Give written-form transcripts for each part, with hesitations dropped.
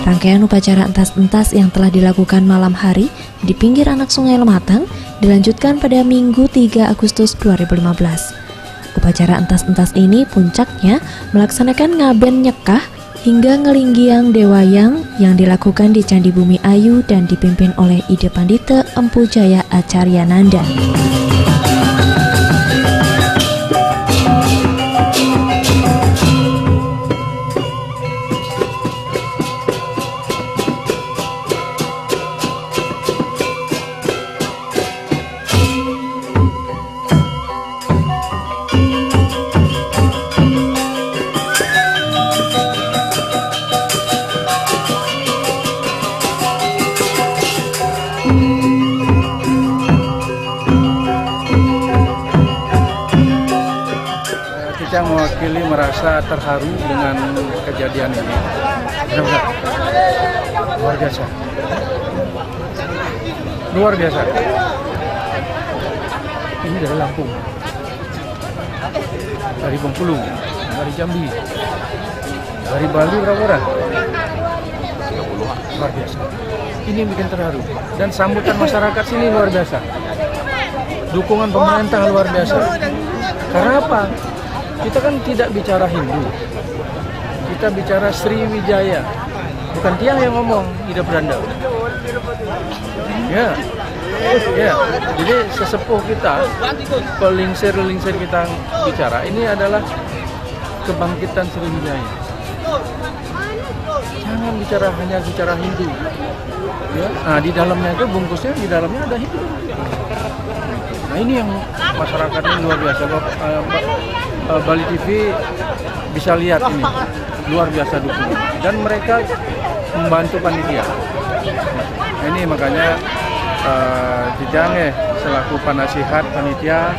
Rangkaian upacara entas-entas yang telah dilakukan malam hari di pinggir anak Sungai Lematang dilanjutkan pada Minggu 3 Agustus 2015. Upacara entas-entas ini puncaknya melaksanakan ngaben nyekah hingga ngelinggiang dewayang yang dilakukan di Candi Bumi Ayu dan dipimpin oleh Ide Pandita Empu Jaya Acaryananda. Yang mewakili merasa terharu dengan kejadian ini. Benar-benar luar biasa. Luar biasa. Ini dari Lampung, dari Bengkulu, dari Jambi, dari Bali berapa orang? 30-an. Luar biasa. Ini yang bikin terharu. Dan sambutan masyarakat sini luar biasa. Dukungan pemerintah luar biasa. Karena apa? Kita kan tidak bicara Hindu, kita bicara Sriwijaya, bukan tiang yang ngomong, Ida Beranda. Ya, jadi sesepuh kita, pelingsir-lingsir kita bicara, ini adalah kebangkitan Sriwijaya. Jangan bicara hanya bicara Hindu. Ya, nah di dalamnya itu bungkusnya, di dalamnya ada Hindu. Nah ini yang masyarakat ini luar biasa. Bali TV bisa lihat ini luar biasa dukungan dan mereka membantu panitia. Nah, ini makanya Jijange selaku penasihat panitia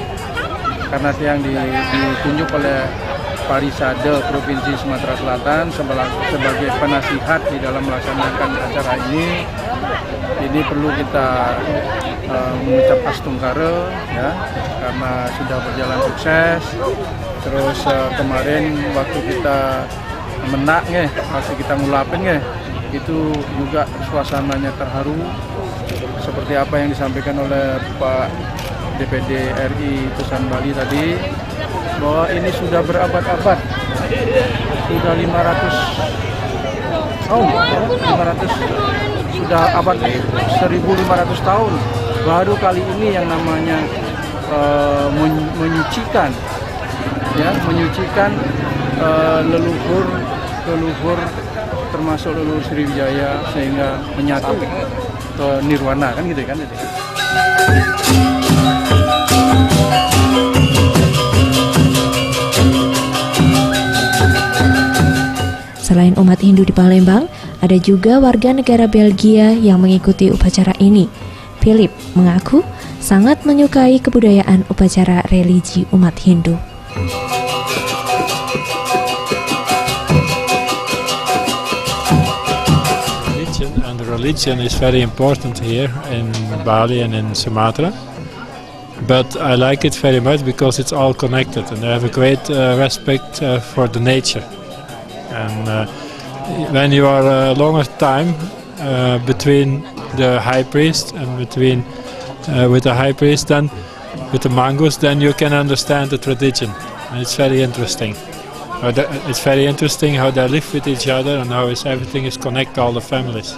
karena yang ditunjuk oleh Parisade Provinsi Sumatera Selatan sebagai penasihat di dalam melaksanakan acara ini perlu kita mengucap astungkara ya karena sudah berjalan sukses. Terus kemarin waktu kita menaknya, waktu kita ngulapinnya, itu juga suasananya terharu seperti apa yang disampaikan oleh Pak DPD RI Tusan Bali tadi, bahwa ini sudah berabad-abad, sudah 500 tahun, 500 sudah abad 1500 tahun. Baru kali ini yang namanya menyucikan leluhur termasuk leluhur Sriwijaya sehingga menyatu ke nirwana kan gitu kan. Selain umat Hindu di Palembang, ada juga warga negara Belgia yang mengikuti upacara ini. Philip mengaku sangat menyukai kebudayaan upacara religi umat Hindu. Religion is very important here in Bali and in Sumatra, but I like it very much because it's all connected and I have a great respect for the nature. And when you are a longer time between the high priest and with the high priest, then with the mongoose, then you can understand the tradition, and it's very interesting. It's very interesting how they live with each other and how everything is connected, all the families.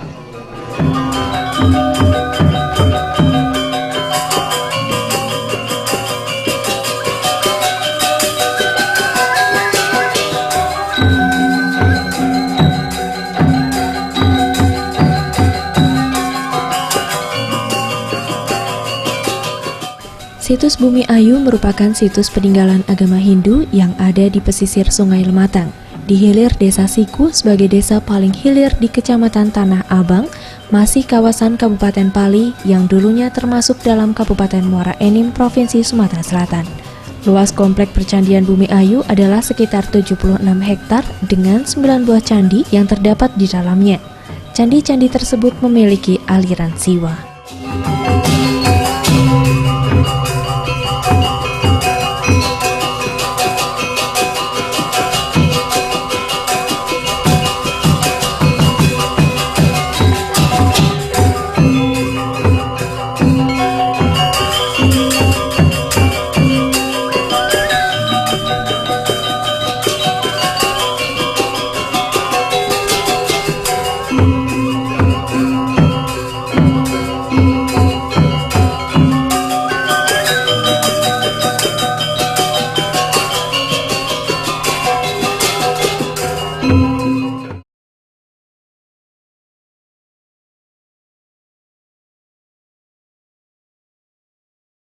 Situs Bumi Ayu merupakan situs peninggalan agama Hindu yang ada di pesisir Sungai Lematang, di hilir Desa Siku sebagai desa paling hilir di Kecamatan Tanah Abang, masih kawasan Kabupaten Pali yang dulunya termasuk dalam Kabupaten Muara Enim, Provinsi Sumatera Selatan. Luas komplek Percandian Bumi Ayu adalah sekitar 76 hektar dengan 9 buah candi yang terdapat di dalamnya. Candi-candi tersebut memiliki aliran siwa.